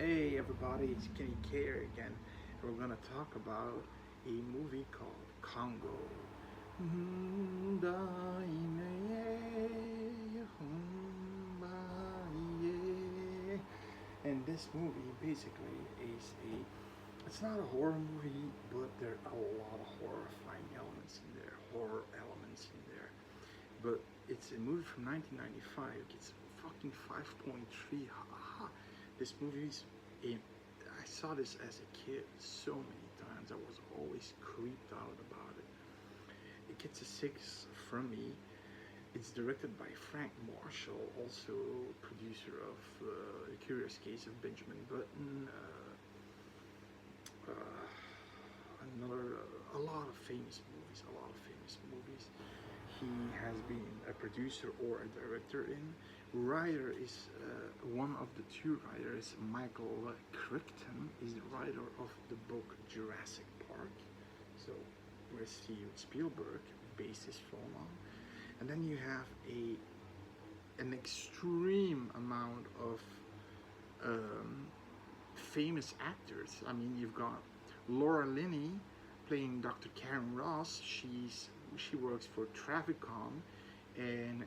Hey everybody, it's Kenny Care again. We're gonna talk about a movie called Congo. And this movie basically is it's not a horror movie, but there are a lot of horrifying elements in there, horror elements in there. But it's a movie from 1995. It gets fucking 5.3. This movie's a, I saw this as a kid so many times. I was always creeped out about it. It gets a 6 from me. It's directed by Frank Marshall, also producer of The Curious Case of Benjamin Button. A lot of famous movies. He has been a producer or a director in. Writer is one of the two writers. Michael Crichton is the writer of the book Jurassic Park. So where Steven Spielberg based his film on. And then you have an extreme amount of famous actors. I mean, you've got Laura Linney playing Dr. Karen Ross. She works for Trafficom, and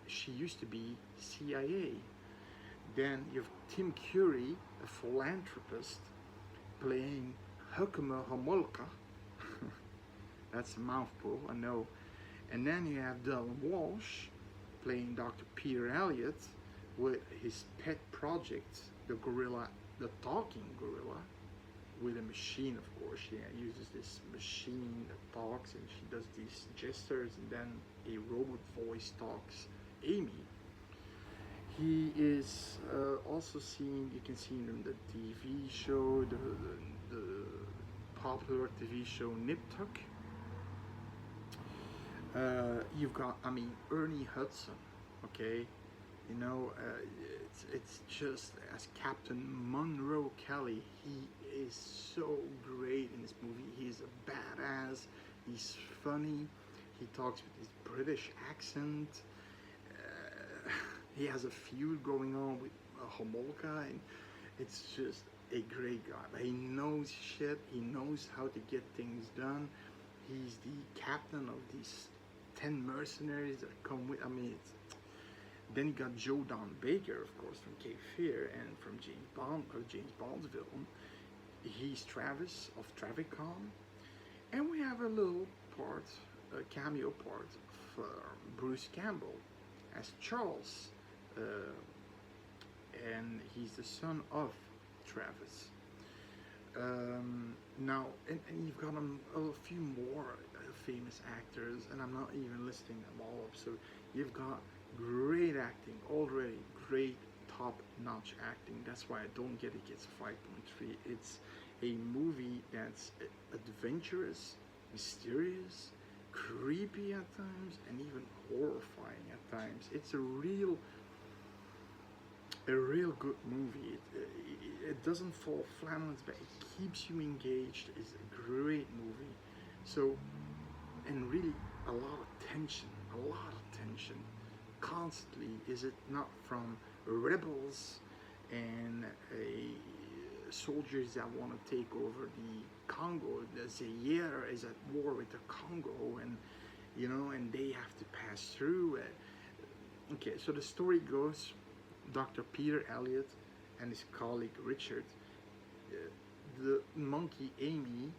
she used to be CIA. Then you have Tim Curry, a philanthropist, playing Hukuma Homolka. That's a mouthful, I know. And then you have Dylan Walsh playing Dr. Peter Elliott with his pet project, the gorilla, the talking gorilla, with a machine, of course. She uses this machine that talks, and she does these gestures, and then a robot voice talks Amy. He is also seen, you can see him in the TV show, the popular TV show Nip Tuck. You've got, I mean, Ernie Hudson, okay? You know, it's just as Captain Monroe Kelly, he is so great in this movie. He's a badass, he's funny, he talks with his British accent. He has a feud going on with Homolka, and it's just a great guy. But he knows shit, he knows how to get things done. He's the captain of these 10 mercenaries that come with, I mean, then you got Joe Don Baker, of course, from Cape Fear and from James Bond's villain. He's Travis of Trafficom. And we have a little part, a cameo part for Bruce Campbell as Charles. And he's the son of Travis. Now, and you've got a few more famous actors, and I'm not even listing them all up. So you've got great acting already, great top-notch acting. That's why I don't get it gets 5.3. It's a movie that's adventurous, mysterious, creepy at times, and even horrifying at times. It's a real good movie. It doesn't fall flat on its back. It keeps you engaged. It's a great movie. So, and really a lot of tension, constantly. Is it not from rebels and soldiers that want to take over the Congo? The Zaire is at war with the Congo, and you know, and they have to pass through. Okay, so the story goes, Dr. Peter Elliott and his colleague Richard, the monkey Amy,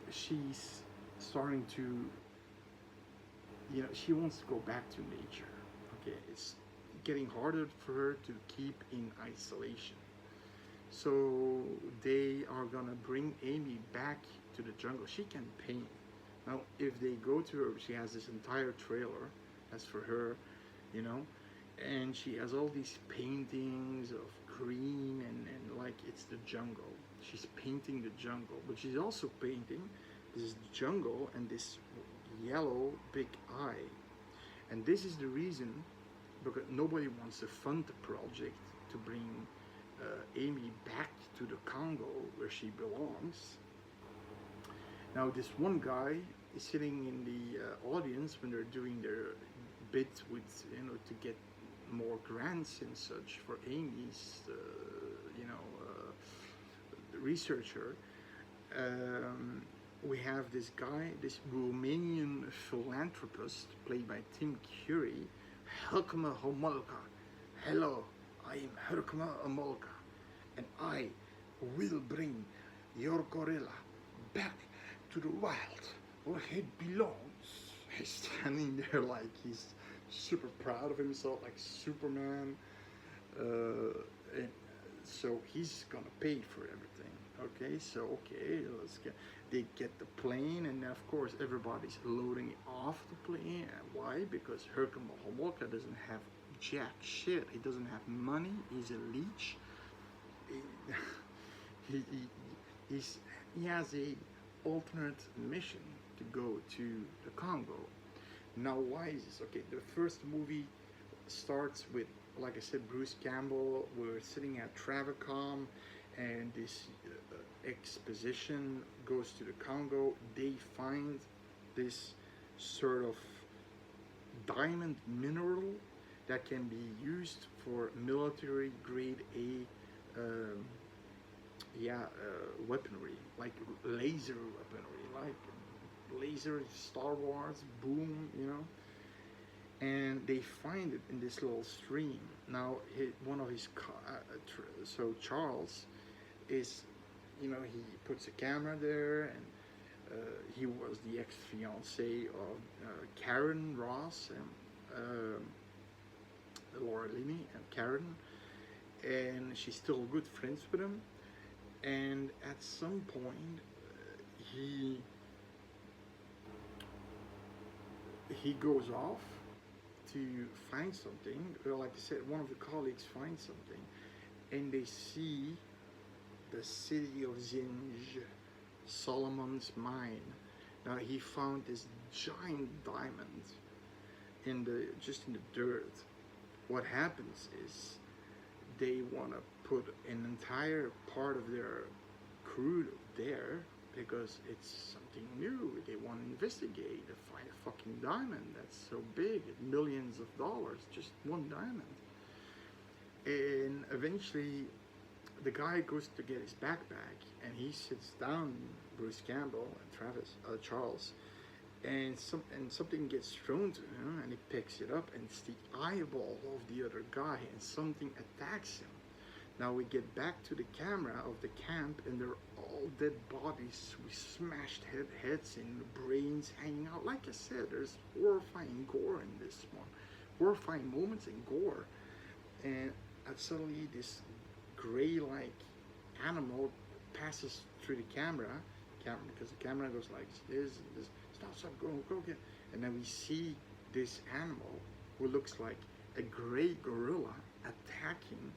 she's starting to, you know, she wants to go back to nature. Okay, it's getting harder for her to keep in isolation. So they are gonna bring Amy back to the jungle. She can paint. Now, if they go to her, she has this entire trailer that's for her, you know, and she has all these paintings of green and like it's the jungle. She's painting the jungle, but she's also painting this jungle and this yellow big eye. And this is the reason, because nobody wants to fund the project to bring Amy back to the Congo where she belongs. Now this one guy is sitting in the audience when they're doing their bid with, you know, to get more grants and such for Amy's, you know, researcher, we have this guy, this Romanian philanthropist played by Tim Curry, Herkma Homolka. Hello, I am Herkma Homolka, and I will bring your gorilla back to the wild where it belongs. He's standing there like he's super proud of himself, like Superman. And so he's gonna pay for everything. Okay, so they get the plane, and of course everybody's loading off the plane. Why? Because Herkimer Homolka doesn't have jack shit. He doesn't have money. He's a leech. He, he, he has a alternate mission to go to the Congo. Now, why is this? Okay, the first movie starts with, like I said, Bruce Campbell. We're sitting at Travacom, and this exposition goes to the Congo. They find this sort of diamond mineral that can be used for military grade A weaponry, like laser weaponry, like laser Star Wars, boom, you know. And they find it in this little stream. Now, one of his so Charles is, you know, he puts a camera there, and he was the ex-fiance of Karen Ross and Laura Linney and Karen, and she's still good friends with him. And at some point, he goes off to find something. Well, like I said, one of the colleagues finds something, and they see the city of Zinj, Solomon's mine. Now, he found this giant diamond just in the dirt. What happens is they want to put an entire part of their crew there because it's something new. They want to investigate and find a fucking diamond that's so big, millions of dollars, just one diamond. And eventually the guy goes to get his backpack, and he sits down, Bruce Campbell and Charles, and something gets thrown to him, and he picks it up, and it's the eyeball of the other guy, and something attacks him. Now we get back to the camera of the camp, and they're all dead bodies with smashed heads and brains hanging out. Like I said, there's horrifying gore in this one, horrifying moments and gore. And suddenly this gray-like animal passes through the camera because the camera goes like this, stop, go get. And then we see this animal who looks like a gray gorilla attacking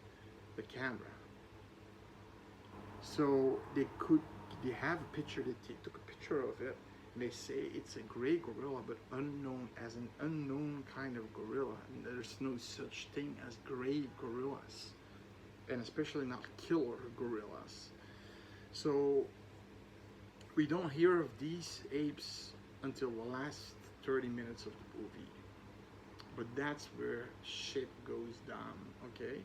the camera. So they have a picture, they took a picture of it, and they say it's a gray gorilla, but unknown, as an unknown kind of gorilla. And there's no such thing as gray gorillas, and especially not killer gorillas. So we don't hear of these apes until the last 30 minutes of the movie. But that's where shit goes down, okay?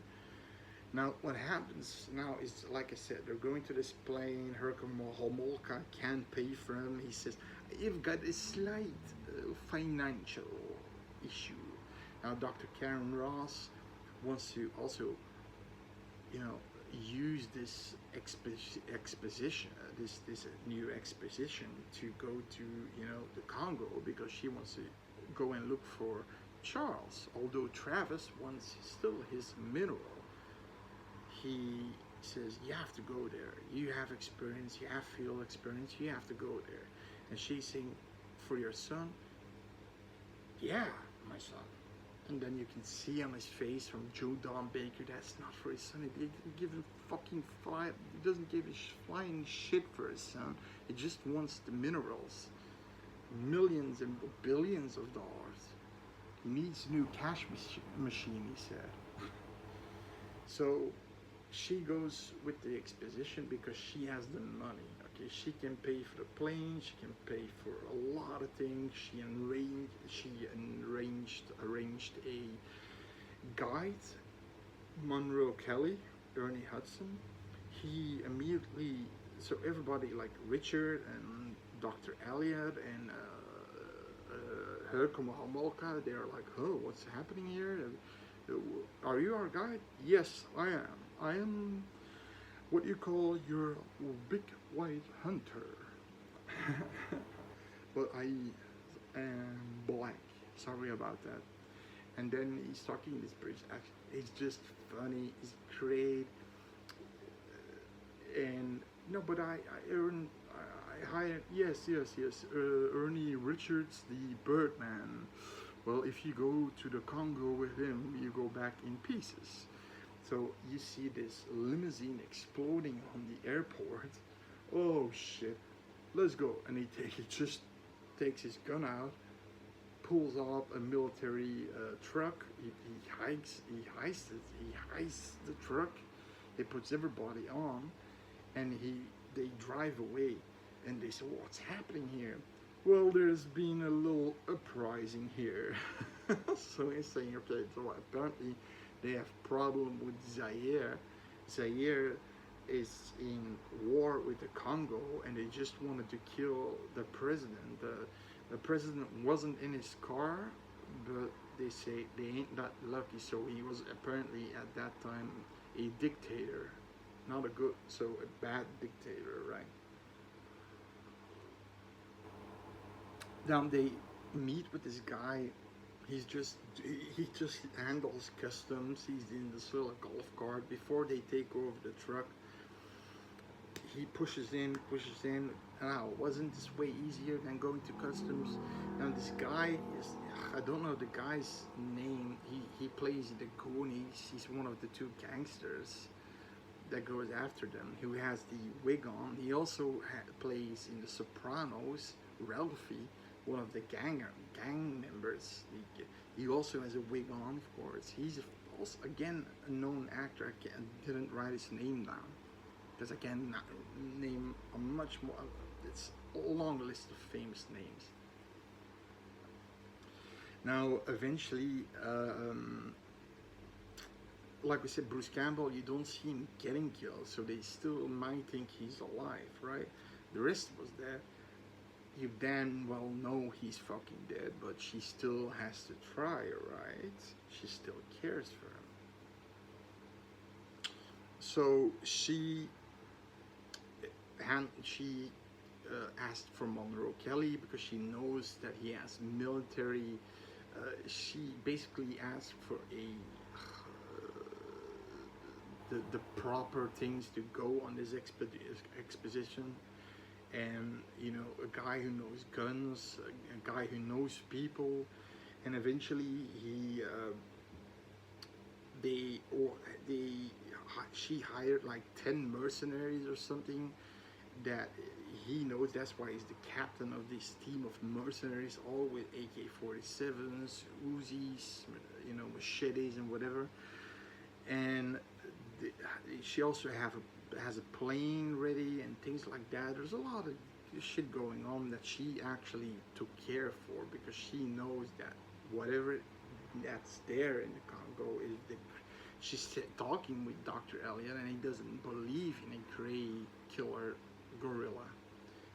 Now, what happens now is, like I said, they're going to this plane. Herkimer Homolka can't pay for him. He says, you've got a slight financial issue. Now, Dr. Karen Ross wants to also, you know, use this exposition, this new exposition to go to, you know, the Congo, because she wants to go and look for Charles. Although Travis wants still his mineral, he says, you have to go there. You have experience, you have field experience, you have to go there. And she's saying, for your son? Yeah, my son. And then you can see on his face from Joe Don Baker, that's not for his son. He didn't give him he doesn't give a flying shit for his son. He just wants the minerals. Millions and billions of dollars. He needs a new cash machine, he said. So she goes with the exposition because she has the money. Okay, she can pay for the plane, she can pay for a lot of things. She arranged a guide, Monroe Kelly, Ernie Hudson. he immediately, so everybody like Richard and Dr. Elliot and Herkomo Homolka, they're like, oh, what's happening here? Are you our guide? Yes, I am. I am what you call your big white hunter. But I am black. Sorry about that. And then he's talking this British accent. It's just funny. It's great. And no, but I hired, yes, Ernie Richards, the Birdman. Well, if you go to the Congo with him, you go back in pieces. So you see this limousine exploding on the airport. Oh shit, let's go. And he just takes his gun out, pulls up a military truck. He heists the truck. He puts everybody on, and they drive away. And they say, what's happening here? Well, there's been a little uprising here. So he's saying, okay, so apparently they have problem with Zaire. Zaire is in war with the Congo, and they just wanted to kill the president. The president wasn't in his car, but they say they ain't that lucky. So he was apparently at that time a dictator, not a good, so a bad dictator, right? Now they meet with this guy. He just handles customs. He's in this little golf cart. Before they take over the truck, he pushes in. Now, wasn't this way easier than going to customs? Now this guy is, I don't know the guy's name. He plays in the Goonies. He's one of the two gangsters that goes after them, who has the wig on. He also plays in the Sopranos, Ralphie, one of the gang members. He also has a wig on, of course. He's also, again, a known actor. I didn't write his name down, because I can name a much more, it's a long list of famous names. Now, eventually, like we said, Bruce Campbell, you don't see him getting killed, so they still might think he's alive, right? The rest was there. You damn well know he's fucking dead, but she still has to try, right? She still cares for him. So she asked for Monroe Kelly because she knows that he has military. She basically asked for the proper things to go on this expedition. And you know, a guy who knows guns, a guy who knows people, and eventually she hired like 10 mercenaries or something that he knows. That's why he's the captain of this team of mercenaries, all with AK-47s, Uzis, you know, machetes and whatever. And she also has a plane ready and things like that. There's a lot of shit going on that she actually took care for, because she knows that whatever that's there in the Congo is she's talking with Dr. Elliot, and he doesn't believe in a gray killer gorilla.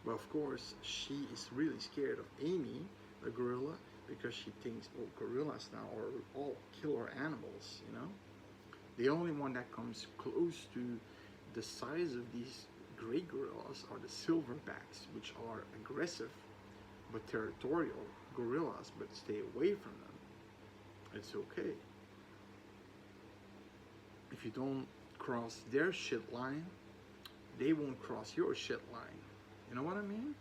But of course, she is really scared of Amy, the gorilla, because she thinks, oh, gorillas now are all killer animals, you know? The only one that comes close to the size of these gray gorillas are the silverbacks, which are aggressive but territorial gorillas, but stay away from them. It's okay. If you don't cross their shit line, they won't cross your shit line. You know what I mean?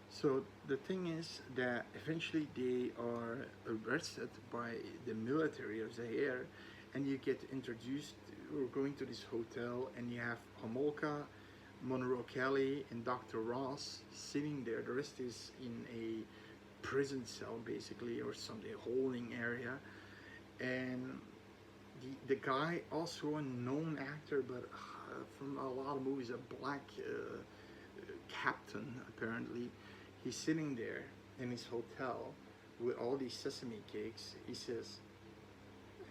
So the thing is that eventually they are arrested by the military of Zaire, and you get introduced. We're going to this hotel, and you have Homolka, Monroe Kelly, and Dr. Ross sitting there. The rest is in a prison cell, basically, or something, holding area. And the guy, also a known actor, but from a lot of movies, a black captain, apparently. He's sitting there in his hotel with all these sesame cakes. He says,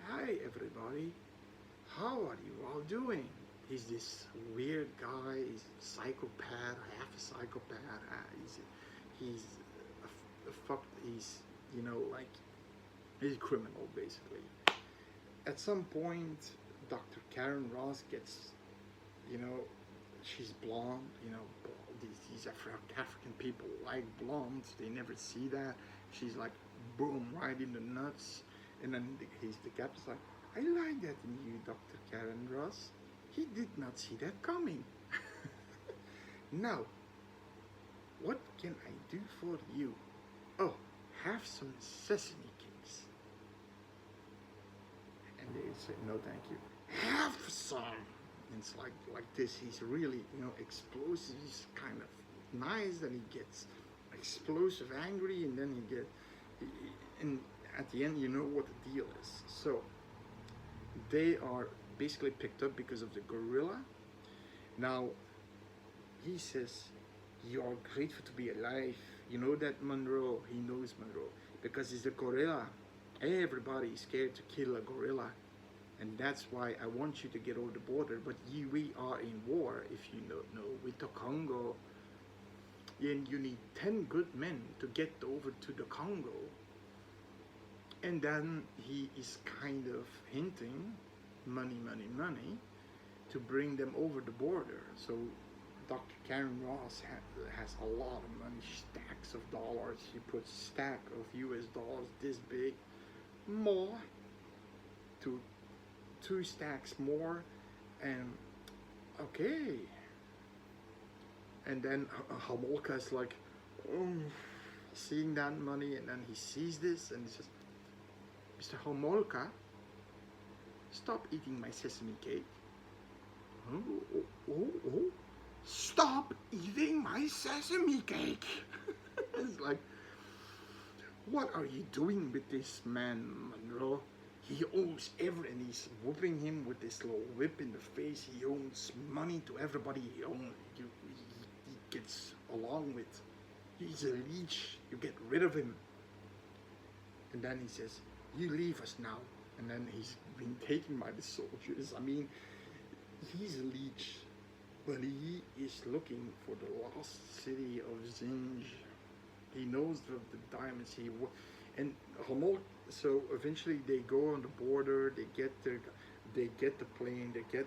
"Hi, everybody. How are you all doing?" he's this weird guy. He's a psychopath, half a psychopath. He's he's, you know, like, he's a criminal basically. At some point, Dr. Karen Ross gets, you know, she's blonde. You know, these African people like blondes. They never see that. She's like, boom, right in the nuts. And then the captain's like, I like that in you, Dr. Karen Ross. He did not see that coming. Now, what can I do for you? Oh, have some sesame cakes. And they say, no, thank you. Have some. And it's like this. He's really, you know, explosive. He's kind of nice. Then he gets explosive, angry, and then and at the end, you know what the deal is. So they are basically picked up because of the gorilla. Now he says, you are grateful to be alive. You know that, Monroe? He knows Monroe because he's a gorilla. Everybody is scared to kill a gorilla, and that's why I want you to get over the border. But we are in war, if you don't know, with the Congo, and you need 10 good men to get over to the Congo. And then he is kind of hinting, money, money, money, to bring them over the border. So Dr. Karen Ross has a lot of money, stacks of dollars. She puts a stack of US dollars this big, more, to 2 stacks more, and okay. And then Homolka is like, seeing that money, and then he sees this, and he says, Mr. Homolka, stop eating my sesame cake. Oh. Stop eating my sesame cake. It's like, what are you doing with this man, Monroe? He owes everything. He's whooping him with this little whip in the face. He owes money to everybody he gets along with. He's a leech. You get rid of him. And then he says, you leave us now. And then he's been taken by the soldiers. I mean, he's a leech, but he is looking for the lost city of Zinj. He knows of the diamonds. And Homol. So eventually they go on the border. They get the plane. They get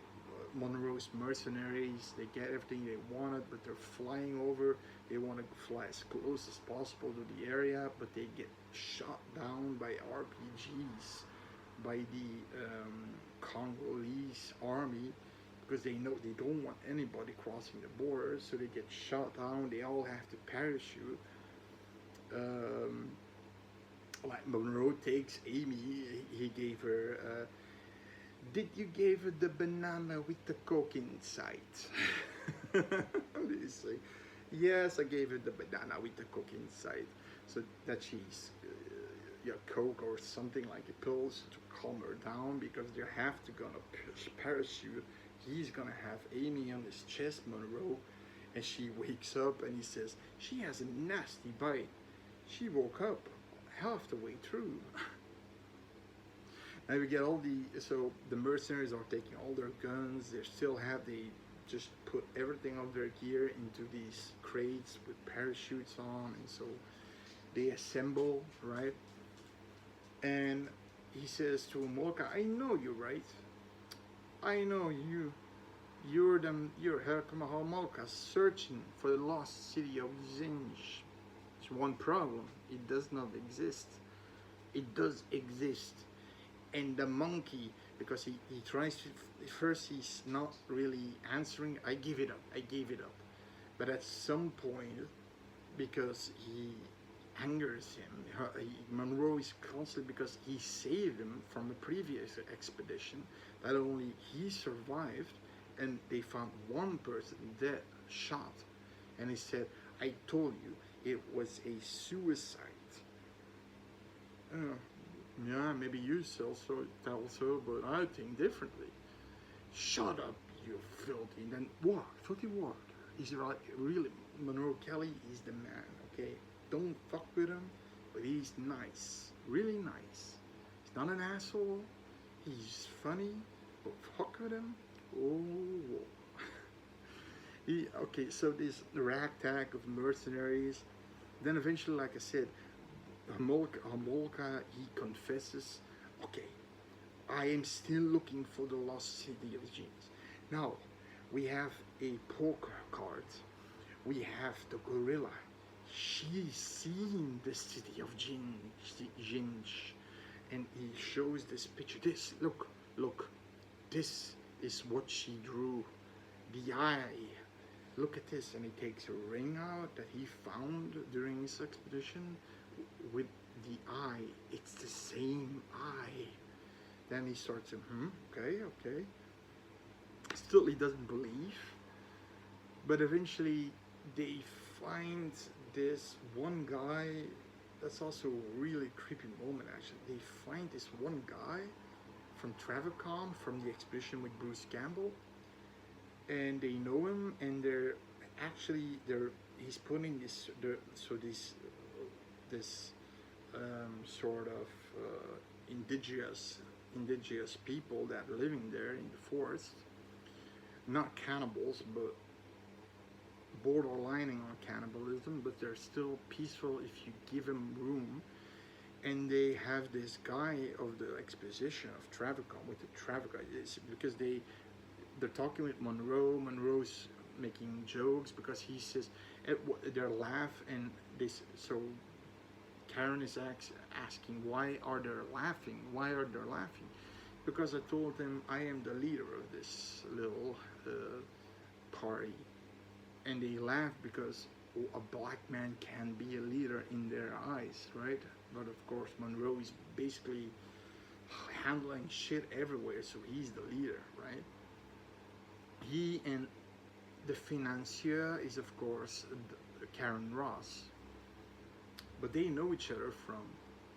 Monroe's mercenaries. They get everything they wanted, but they're flying over. They want to fly as close as possible to the area, but they get shot down by RPGs, by the Congolese army, because they know they don't want anybody crossing the border, so they get shot down. They all have to parachute. Like Monroe takes Amy, he gave her, did you give her the banana with the coke inside? They say, yes, I gave her the banana with the coke inside, so that she's coke or something like a pills to calm her down, because they have to gonna parachute. He's gonna have Amy on his chest, Monroe, and she wakes up and he says, she has a nasty bite. She woke up half the way through. And we get so the mercenaries are taking all their guns. They just put everything of their gear into these crates with parachutes on, and so they assemble, right? And he says to Molka, I know you're right. I know you're Herkimer Homolka searching for the lost city of Zinj. There's one problem, it does not exist. It does exist. And the monkey, because he tries to, first he's not really answering, I give it up. But at some point, because he angers him, Monroe is constantly, because he saved him from a previous expedition, not only he survived, and they found one person dead, shot, and he said, I told you, it was a suicide. Yeah, maybe you tell so, but I think differently. Shut up, you filthy. And then what? Filthy what? He's like, really, Monroe Kelly is the man, okay? Don't fuck with him, but he's nice, really nice. He's not an asshole. He's funny, but fuck with him. Oh, okay, so this ragtag of mercenaries. Then eventually, like I said, Homolka, he confesses, okay, I am still looking for the lost city of genes. Now, we have a poker card. We have the gorilla. She's seen the city of Jinj. And he shows this picture. This, look, this is what she drew. The eye. Look at this. And he takes a ring out that he found during his expedition with the eye. It's the same eye. Then he starts to, okay. Still, he doesn't believe. But eventually, they find this one guy. That's also a really creepy moment, actually. They find this one guy from Travicom, from the expedition with Bruce Campbell. And they know him, and he's putting this, this sort of indigenous people that are living there in the forest, not cannibals, but borderlining on cannibalism, but they're still peaceful if you give them room. And they have this guy of the exposition of Travicom with the Travicom, because they're talking with Monroe. Monroe's making jokes because he says they're laughing, and so Karen is asking, why are they laughing? Why are they laughing? Because I told them I am the leader of this little party. And they laugh because a black man can be a leader in their eyes, right? But of course, Monroe is basically handling shit everywhere, so he's the leader, right? He and the financier is, of course, Karen Ross. But they know each other from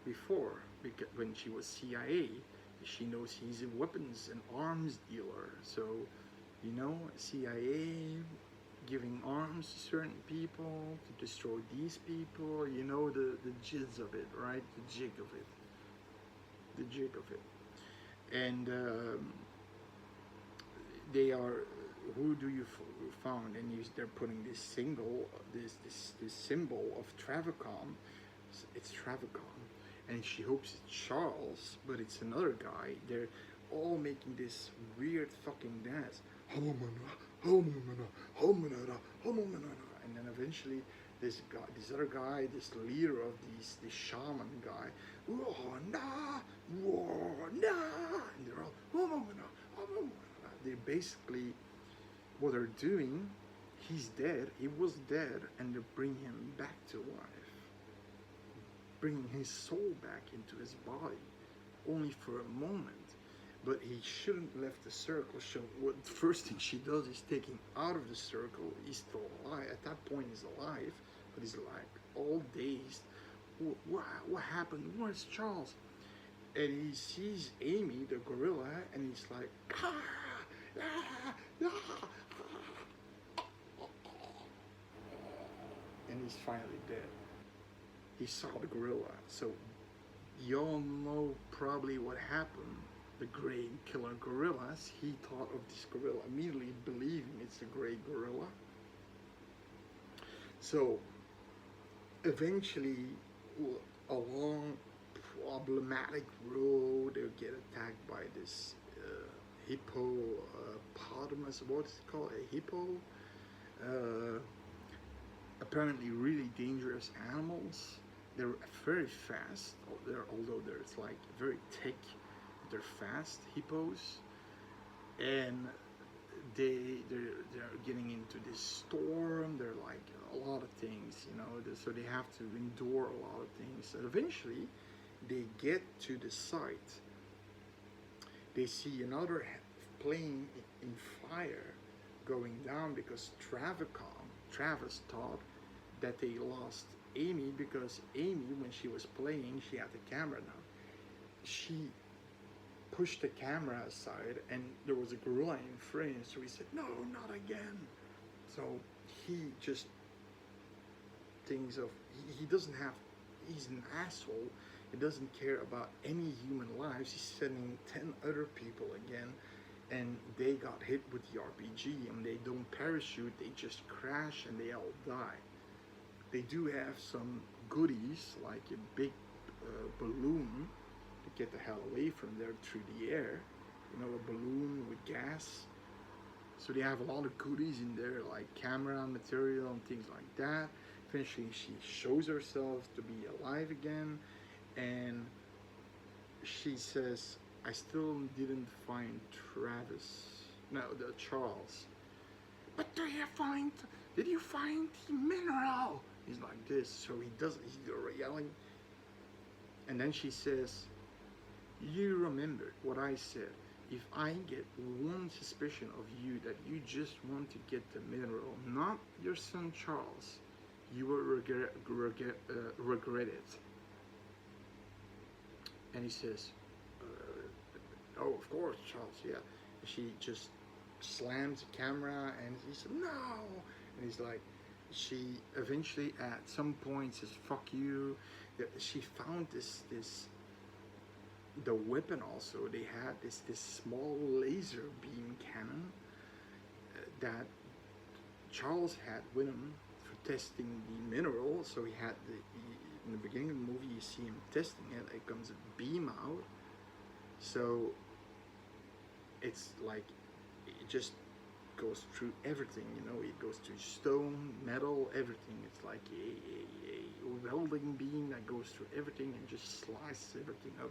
before, because when she was CIA, she knows he's a weapons and arms dealer. So, CIA giving arms to certain people to destroy these people, the jizz of it, right? The jig of it. And they are, who do you found? And they're putting this symbol of Travicom. It's Travicom, and she hopes it's Charles, but it's another guy. They're all making this weird fucking dance. And then eventually this other guy, this leader of this shaman guy, and they're all they basically, what they're doing, he's dead, he was dead, and they're bringing him back to life, bringing his soul back into his body, only for a moment. But he shouldn't have left the circle. So what the first thing she does is take him out of the circle. He's still alive. At that point, he's alive, but he's like all dazed. What happened? Where's Charles? And he sees Amy, the gorilla, and he's like, and he's finally dead. He saw the gorilla. So y'all know probably what happened. The gray killer gorillas, he thought of this gorilla, immediately believing it's the gray gorilla. So eventually, along problematic road, they'll get attacked by this hippopotamus. What is it called? A hippo? Apparently really dangerous animals. They're very fast, although they're like very thick. They're fast hippos, and they're getting into this storm. They're like a lot of things, so they have to endure a lot of things. And eventually, they get to the site. They see another plane in fire going down because Travis thought that they lost Amy, because Amy, when she was playing, she had the camera down. She pushed the camera aside, and there was a gorilla in frame, so he said, no, not again. So he just thinks of, he's an asshole. He doesn't care about any human lives. He's sending 10 other people again, and they got hit with the RPG, and they don't parachute, they just crash and they all die. They do have some goodies like a big balloon to get the hell away from there through the air, you know, a balloon with gas. So they have a lot of goodies in there, like camera material and things like that. Eventually she shows herself to be alive again, and she says, I still didn't find Travis. No, the Charles. But did you find the mineral? He's like this, so he's yelling. And then she says, you remembered what I said. If I get one suspicion of you that you just want to get the mineral, not your son Charles, you will regret it. And he says, oh, of course, Charles, yeah. She just slams the camera and he said, no. And he's like, she eventually at some point says, fuck you. She found the weapon also. They had this small laser beam cannon that Charles had with him for testing the mineral. So he had in the beginning of the movie, you see him testing it. It comes a beam out. So it's like, it just goes through everything, you know. It goes through stone, metal, everything. It's like a welding beam that goes through everything and just slices everything up.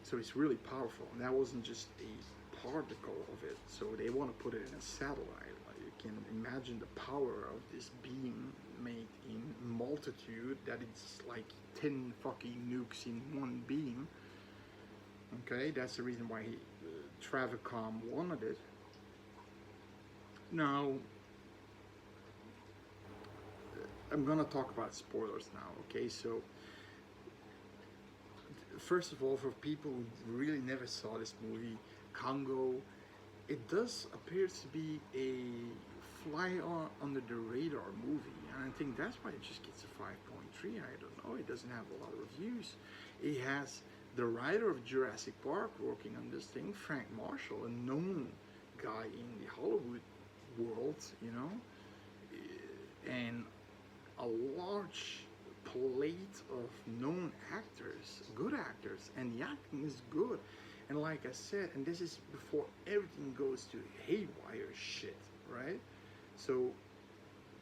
So it's really powerful, and that wasn't just a particle of it. So they want to put it in a satellite. Like, you can imagine the power of this beam made in multitude, that it's like 10 fucking nukes in one beam. Okay, that's the reason why Travicom wanted it. Now, I'm gonna talk about spoilers now, okay? So, first of all, for people who really never saw this movie, Congo, it does appear to be a fly under the radar movie, and I think that's why it just gets a 5.3. I don't know, it doesn't have a lot of reviews. It has the writer of Jurassic Park working on this thing, Frank Marshall, a known guy in the Hollywood world, you know, and a large plate of known actors, good actors, and the acting is good. And like I said, and this is before everything goes to haywire shit, right? So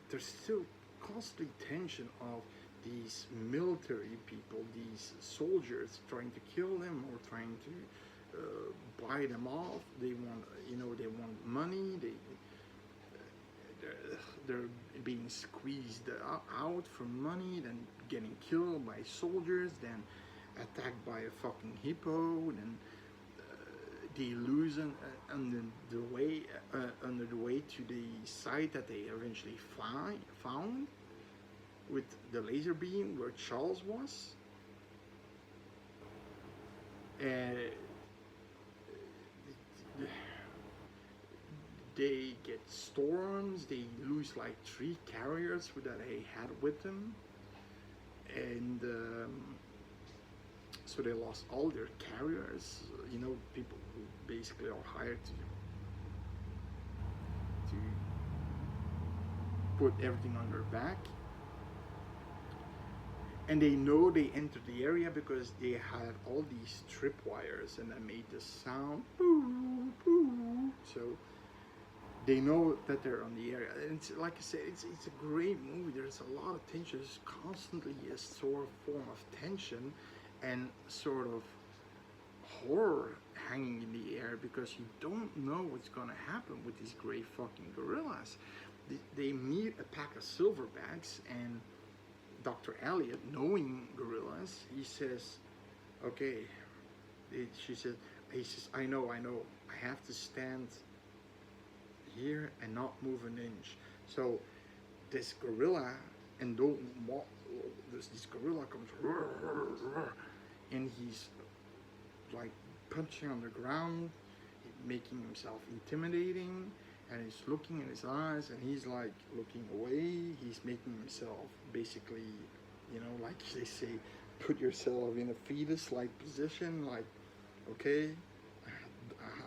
there's still constantly tension of these military people, these soldiers trying to kill them or trying to buy them off. They want, you know, they want money. They're being squeezed out for money, then getting killed by soldiers, then attacked by a fucking hippo, then they lose under the way to the site that they eventually found with the laser beam where Charles was. They get storms, they lose like 3 carriers that they had with them, and so they lost all their carriers, you know, people who basically are hired to put everything on their back. And they know they entered the area because they had all these tripwires and that made the sound, boo, boo. So they know that they're on the area. And it's, like I said, it's a great movie. There's a lot of tension. There's constantly a sort of form of tension and sort of horror hanging in the air because you don't know what's going to happen with these great fucking gorillas. They meet a pack of silverbacks, and Dr. Elliot, knowing gorillas, he says, okay, he says, I know, I have to stand here and not move an inch. So this gorilla, and this gorilla comes, and he's like punching on the ground, making himself intimidating, and he's looking in his eyes, and he's like looking away. He's making himself basically, you know, like they say, put yourself in a fetus-like position, like, okay,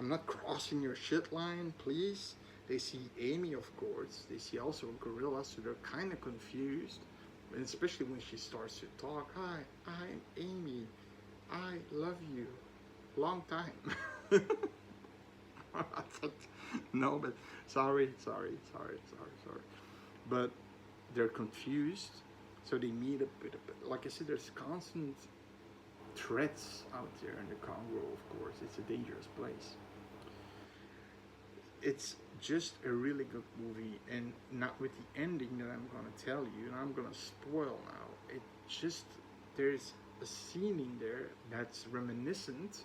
I'm not crossing your shit line, please. They see Amy, of course. They see also a gorilla, so they're kind of confused. And especially when she starts to talk. Hi, I'm Amy. I love you. Long time. No, but sorry. But they're confused, so they meet up with like I said, there's constant threats out there in the Congo, of course. It's a dangerous place. It's just a really good movie, and not with the ending that I'm gonna tell you, and I'm gonna spoil now. It just, there's a scene in there that's reminiscent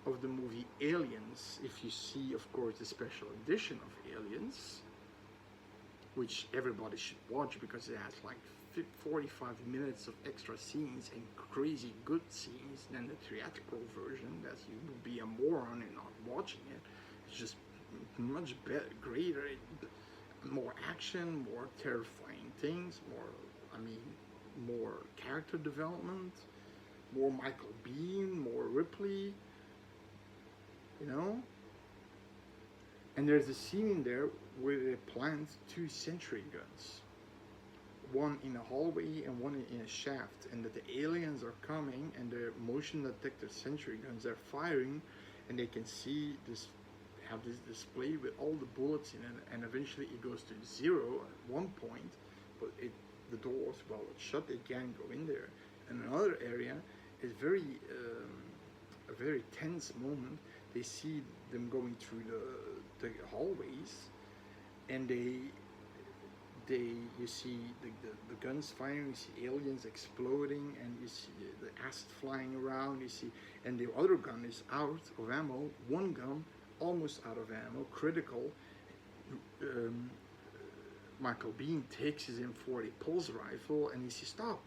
of the movie Aliens. If you see, of course, the special edition of Aliens, which everybody should watch because it has like 45 minutes of extra scenes and crazy good scenes than the theatrical version, that you would be a moron in not watching it. It's just much better, greater, more action, more terrifying things, more character development, more Michael Biehn, more Ripley, you know. And there's a scene in there where they plant 2 sentry guns, one in a hallway and one in a shaft, and that the aliens are coming and their motion detector sentry guns are firing, and they can see this, have this display with all the bullets in it, and eventually it goes to 0 at one point, but the doors, well, it's shut, they can't go in there. And another area is a very tense moment. They see them going through the hallways, and you see the guns firing, you see aliens exploding, and you see the acid flying around, you see, and the other gun is out of ammo, one gun almost out of ammo, critical. Michael Biehn takes his M40 pulse rifle, and he says, stop.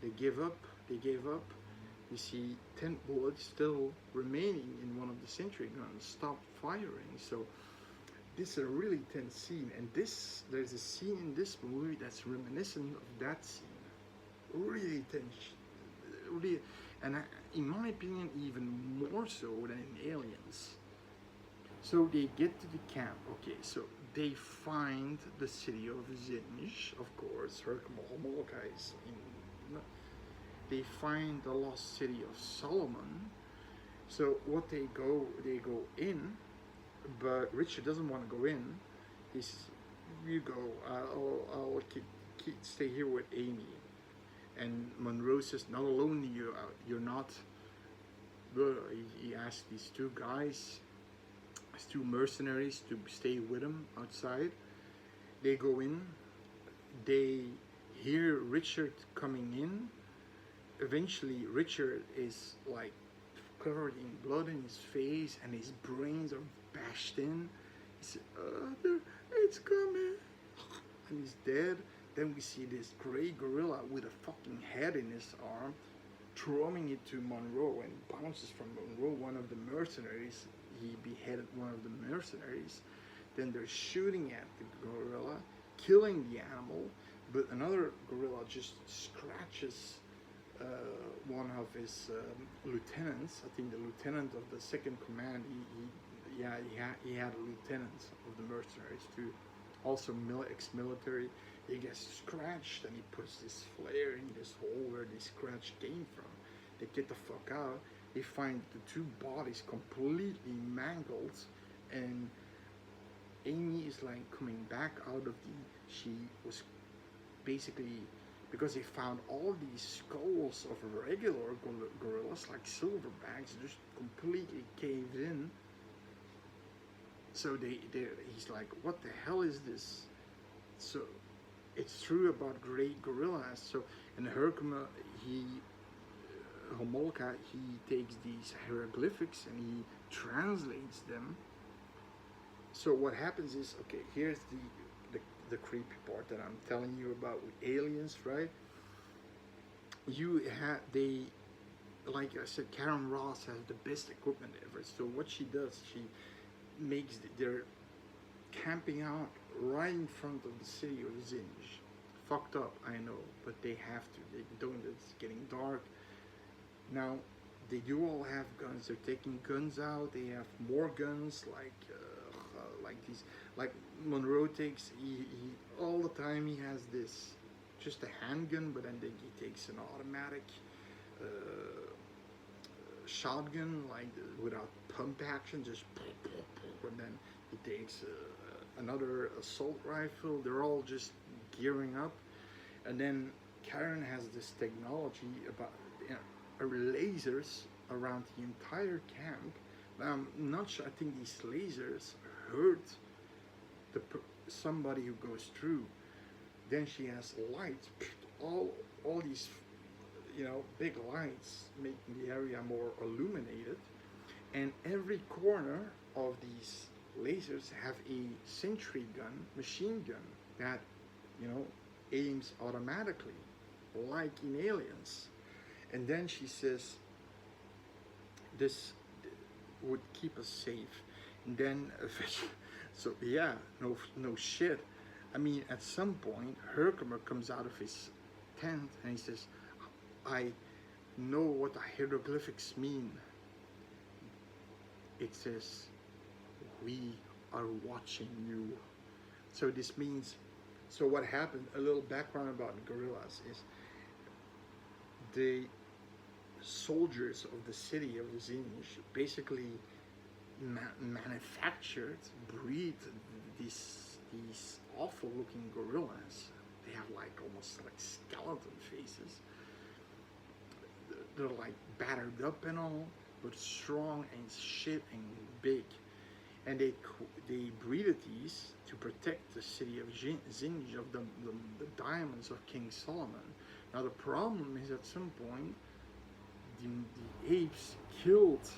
They gave up. You see 10 bullets still remaining in one of the sentry guns, stopped firing. So this is a really tense scene, and there's a scene in this movie that's reminiscent of that scene. Really tense, really, and in my opinion, even more so than in Aliens. So they get to the camp. Okay, so they find the city of Zinj, of course. Is in. They find the lost city of Solomon. So what they go in, but Richard doesn't want to go in. He says, "You go. I'll stay here with Amy." And Monroe says, "Not alone. You're not." He asked these 2 guys, these 2 mercenaries, to stay with him outside. They go in. They hear Richard coming in. Eventually, Richard is like covered in blood in his face, and his brains are bashed in. He said, "It's coming," and he's dead. Then we see this gray gorilla with a fucking head in his arm, throwing it to Monroe, and bounces from Monroe, one of the mercenaries. He beheaded one of the mercenaries. Then they're shooting at the gorilla, killing the animal, but another gorilla just scratches one of his lieutenants. I think the lieutenant of the second command. He had a lieutenant of the mercenaries too, also ex-military. He gets scratched, and he puts this flare in this hole where the scratch came from. They get the fuck out. They find the 2 bodies completely mangled, and Amy is like coming back out of she was basically, because they found all these skulls of regular gorillas, like silverbacks, just completely caved in. So he's like, what the hell is this? So it's true about great gorillas. So in Homolka, he takes these hieroglyphics and he translates them. So what happens is, okay, here's the creepy part that I'm telling you about with Aliens, right? Like I said, Karen Ross has the best equipment ever. So what she does, she makes they're camping out right in front of the city of Zinj. Fucked up, I know, but they have to. They don't. It's getting dark. Now they do all have guns. They're taking guns out. They have more guns, like these, like Monroe takes. He all the time he has this, just a handgun, but then he takes an automatic uh, shotgun, like without pump action, just and then he takes another assault rifle. They're all just gearing up, and then Karen has this technology about lasers around the entire camp. I'm not sure. I think these lasers hurt the somebody who goes through. Then she has lights, all these, big lights making the area more illuminated, and every corner of these lasers have a sentry gun, machine gun that, aims automatically, like in Aliens. And then she says, this would keep us safe. And then, so yeah, no shit. I mean, at some point, Herkimer comes out of his tent and he says, I know what the hieroglyphics mean. It says, we are watching you. So this means, so what happened, a little background about guerrillas is, the soldiers of the city of Zinj basically manufactured, breed these awful looking gorillas. They have like almost like skeleton faces. They're like battered up and all, but strong and shit and big. And they breeded these to protect the city of Zinj of the diamonds of King Solomon. Now the problem is, at some point, the apes killed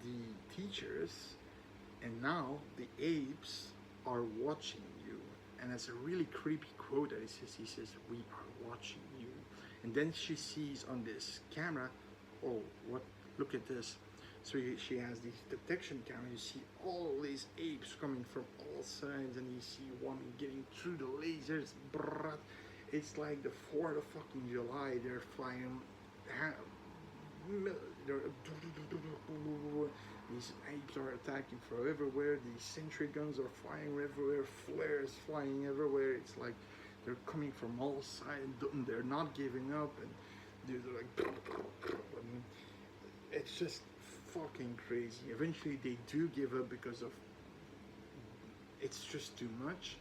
the teachers, and now the apes are watching you. And it's a really creepy quote that he says, we are watching you. And then she sees on this camera, oh, look at this. So she has these detection cameras. You see all these apes coming from all sides, and you see one getting through the lasers. Brrr. It's like the 4th of fucking July. They're flying. These apes are attacking from everywhere. These sentry guns are flying everywhere. Flares flying everywhere. It's like they're coming from all sides. And they're not giving up, and they're like. And it's just fucking crazy. Eventually, they do give up because of it's just too much.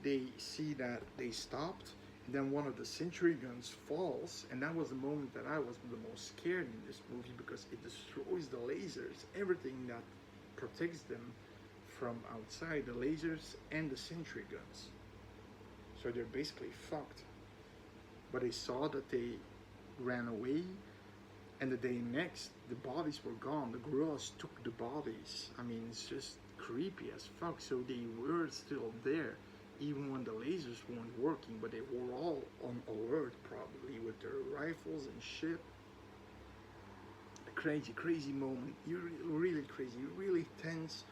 They see that they stopped. Then one of the sentry guns falls, and that was the moment that I was the most scared in this movie, because it destroys the lasers, everything that protects them from outside, the lasers and the sentry guns. So they're basically fucked. But they saw that they ran away, and the day next, the bodies were gone. The gorillas took the bodies. I mean, it's just creepy as fuck. So they were still there, even when the lasers weren't working, but they were all on alert, probably, with their rifles and shit. A crazy, crazy moment. You're really crazy, really tense,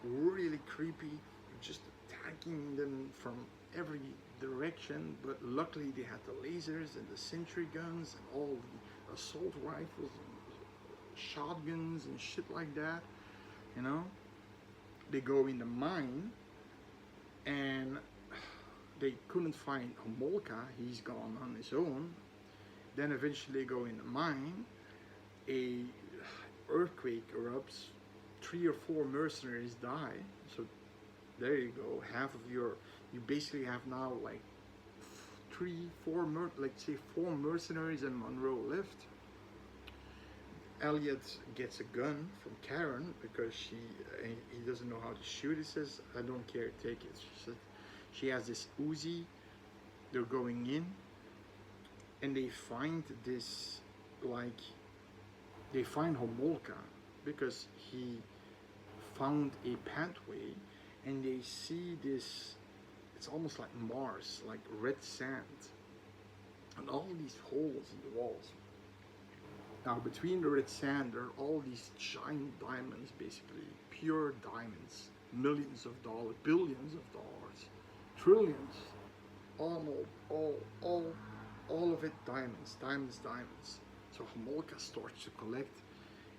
really creepy. You're just attacking them from every direction, but luckily they had the lasers and the sentry guns and all the assault rifles and shotguns and shit like that, They go in the mine, and they couldn't find Homolka. He's gone on his own. Then eventually they go in the mine. A earthquake erupts. 3 or 4 mercenaries die. So there you go. Half of you basically have now like 3, 4, let's say 4 mercenaries and Monroe left. Elliot gets a gun from Karen because he doesn't know how to shoot. He says, I don't care, take it. She said, she has this Uzi. They're going in, and they find this, they find Homolka because he found a pathway, and they see this, it's almost like Mars, like red sand, and all these holes in the walls. Now between the red sand, there are all these giant diamonds, basically pure diamonds, millions of dollars, billions of dollars, trillions, all of it diamonds. Mr. Homolka starts to collect,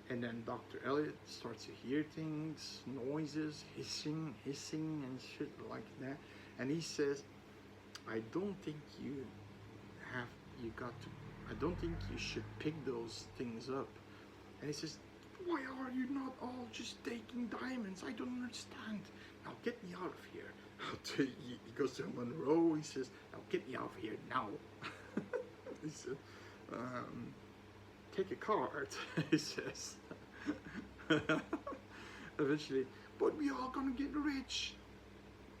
and then Dr. Elliot starts to hear things, noises, hissing and shit like that. And he says, I don't think I don't think you should pick those things up. And he says, why are you not all just taking diamonds? I don't understand. Now get me out of here. He goes to Monroe, he says, now get me out of here now. He said, take a card, he says. Eventually, but we are gonna get rich.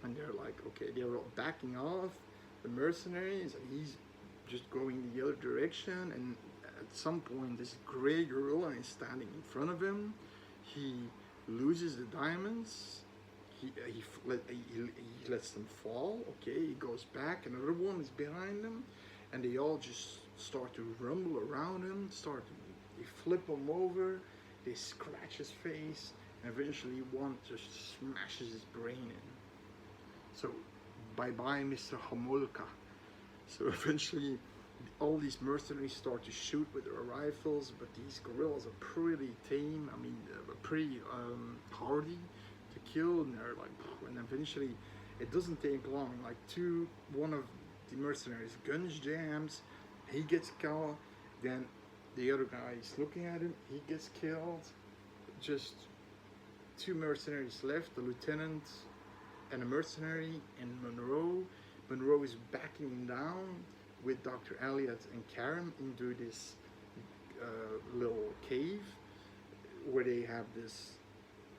And they're like, okay, they're all backing off, the mercenaries, and he's just going the other direction. And at some point, this gray gorilla is standing in front of him. He loses the diamonds. He lets them fall. Okay, he goes back. Another one is behind him, and they all just start to rumble around him. They flip him over. They scratch his face, and eventually one just smashes his brain in. So, bye-bye, Mr. Homolka. So eventually, all these mercenaries start to shoot with their rifles, but these gorillas are pretty tame. I mean, pretty hardy to kill, and they're like, and eventually, it doesn't take long. Like one of the mercenaries guns jams, he gets killed. Then the other guy is looking at him, he gets killed. Just 2 mercenaries left, the lieutenant and a mercenary, and Monroe. Monroe is backing him down with Dr. Elliot and Karen into this little cave where they have this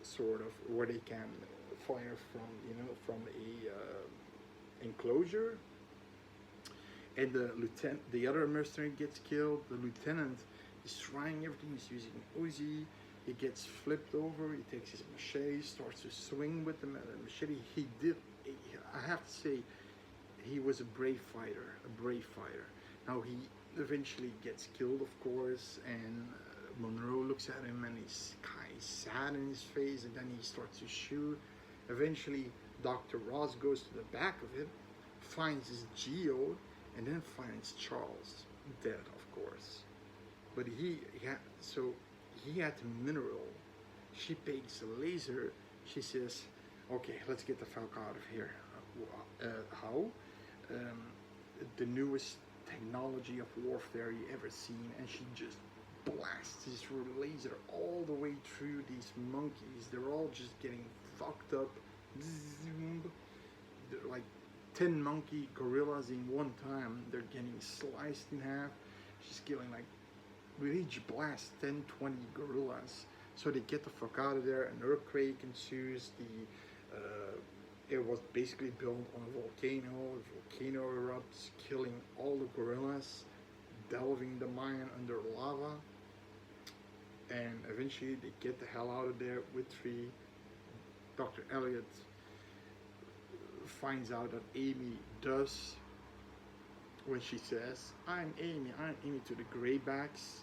sort of, where they can fire from a enclosure. And the other mercenary gets killed. The lieutenant is trying everything. He's using Uzi. He gets flipped over. He takes his machete, starts to swing with the machete. I have to say, he was a brave fighter. Now he eventually gets killed, of course, and Monroe looks at him and he's kind of sad in his face, and then he starts to shoot. Eventually, Dr. Ross goes to the back of it, finds his geode, and then finds Charles dead, of course. But he had the mineral. She takes a laser. She says, okay, let's get the fuck out of here. How? The newest technology of warfare you ever seen, and she just blasts this laser all the way through these monkeys. They're all just getting fucked up. They're like 10 monkey gorillas in one time. They're getting sliced in half. She's killing, like, with each blast 10, 20 gorillas. So they get the fuck out of there. An earthquake ensues. It was basically built on a volcano. The volcano erupts, killing all the gorillas, delving the mine under lava. And eventually they get the hell out of there with 3. Dr. Elliot finds out that Amy does, when she says, I'm Amy to the graybacks,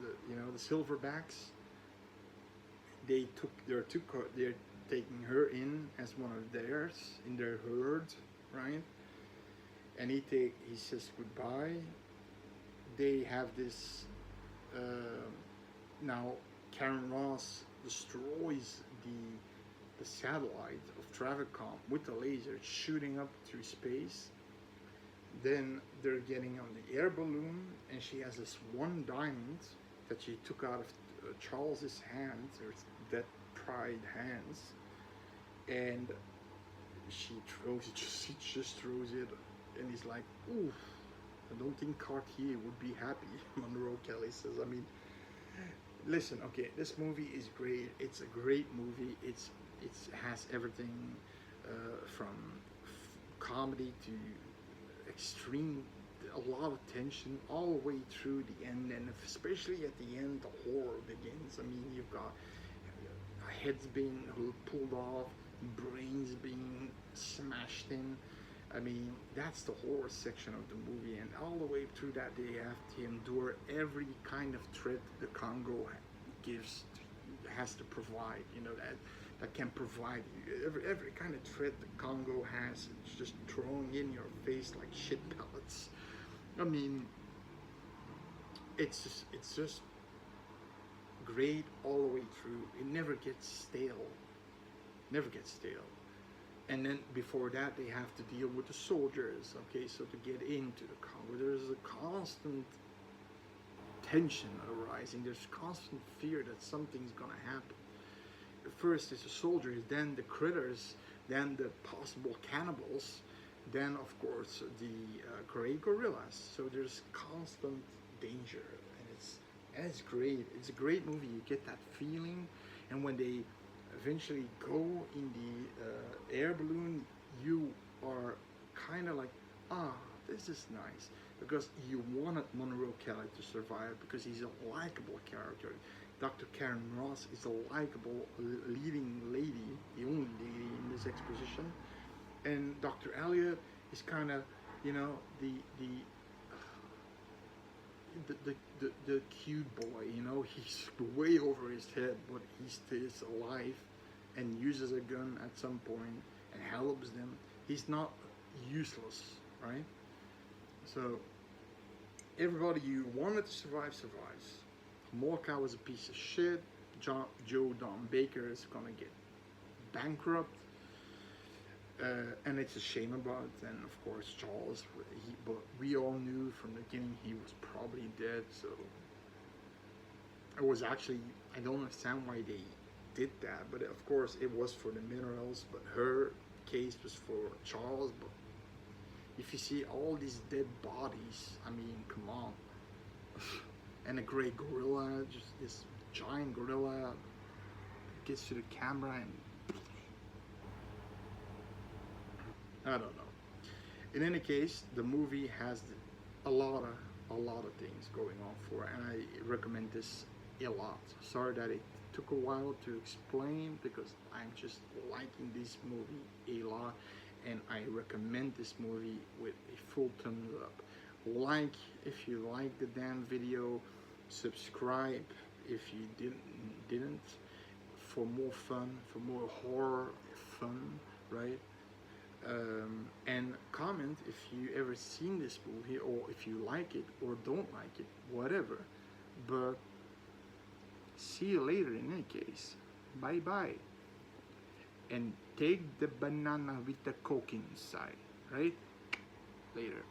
the silverbacks. They're taking her in as one of theirs, in their herd, right? And he says goodbye. They have this, now Karen Ross destroys the satellite of Travicom with the laser, shooting up through space. Then they're getting on the air balloon, and she has this one diamond that she took out of Charles's hand, or that pried hands, and she just throws it, and he's like, ooh, I don't think Cartier would be happy. Monroe Kelly says. I mean, listen, okay, this movie is great. It's a great movie. It has everything from comedy to extreme, a lot of tension all the way through the end, and especially at the end, the horror begins. I mean, you've got heads being pulled off, brains being smashed in. I mean, that's the horror section of the movie, and all the way through that, they have to endure every kind of threat the Congo has to provide. That can provide you every kind of threat the Congo has. It's just thrown in your face like shit pellets. I mean, it's just great all the way through. It never gets stale. Never gets stale. And then before that, they have to deal with the soldiers. Okay, so to get into the Congo, there's a constant tension arising. There's constant fear that something's gonna happen. First it's the soldiers, then the critters, then the possible cannibals, then of course the great gorillas. So there's constant danger, and it's great. It's a great movie. You get that feeling, and when they eventually go in the air balloon, you are kind of like, ah, this is nice, because you wanted Monroe Kelly to survive because he's a likable character. Dr. Karen Ross is a likable leading lady, the only lady in this exposition, and Dr. Elliot is kind of, you know, the cute boy. You know, he's way over his head, but he stays alive and uses a gun at some point and helps them. He's not useless, right? So everybody you wanted to survive survives. Morka was a piece of shit. Joe Don Baker is gonna get bankrupt, and it's a shame about it. And of course Charles, but we all knew from the beginning he was probably dead. So it was actually, I don't understand why they did that, but of course it was for the minerals. But her case was for Charles. But if you see all these dead bodies, I mean, come on. And a great gorilla, just this giant gorilla, gets to the camera and I don't know. In any case, the movie has a lot of things going on for it, and I recommend this a lot. Sorry that it took a while to explain, because I'm just liking this movie a lot, and I recommend this movie with a full thumbs up. Like if you like the damn video, subscribe if you didn't, for more fun, for more horror fun, right? And comment if you ever seen this movie, or if you like it or don't like it, whatever. But see you later in any case. Bye bye. And take the banana with the coke inside, right? Later.